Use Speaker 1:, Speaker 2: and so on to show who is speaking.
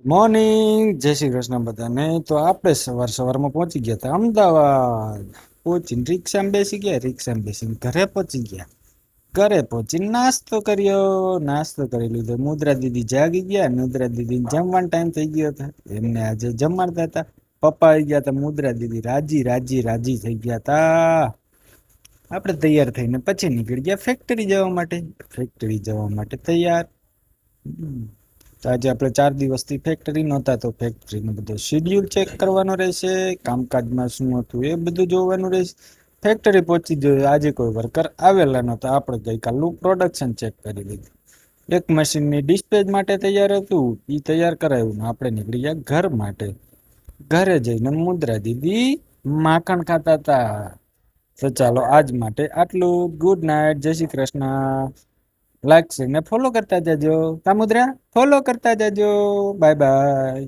Speaker 1: Morning, જય શ્રી કૃષ્ણ બધાને. તો આપણે સવારમાં પહોંચી ગયા હતા અમદાવાદ. પહોંચીને રિક્ષામાં બેસી ગયા, રિક્ષામાં બેસીને ઘરે પહોંચી ગયા. ઘરે પહોંચીને નાસ્તો કર્યો, નાસ્તો કરી લીધો. મુદ્રા દીદી જાગી ગયા, મુદ્રા દીદી જમવાનો ટાઈમ થઈ ગયો હતો. એમને આજે જમાડતા હતા. પપ્પા આવી ગયા હતા, મુદ્રા દીદી રાજી રાજી રાજી થઈ ગયા હતા. આપણે તૈયાર થઈને પછી નીકળી ગયા ફેક્ટરી જવા માટે. ફેક્ટરી જવા માટે તૈયાર. તો આજે આપણે 4 દિવસથી ફેક્ટરી નહોતા, તો ફેક્ટરીનું બધું શેડ્યુલ ચેક કરવાનો રહેશે. કામકાજમાં શું હતું એ બધું જોવાનું રહેશે. ફેક્ટરી પહોંચી જોઈએ. આજે કોઈ વર્કર આવેલા નહોતા. આપણે ગઈકાલનું પ્રોડક્શન ચેક કરી લીધું. એક મશીનની ડિસ્પેચ માટે તૈયાર હતું, એ તૈયાર કરાવ્યું ને આપણે નીકળી ગયા ઘર માટે. ઘરે જઈને મુદ્રા દીદી માખણ ખાતા હતા. તો ચાલો આજ માટે આટલું. ગુડ નાઇટ, જય શ્રી કૃષ્ણ. લાઈક ને ફોલો કરતા જજો. તામુદ્રા ફોલો કરતા જજો. Bye bye.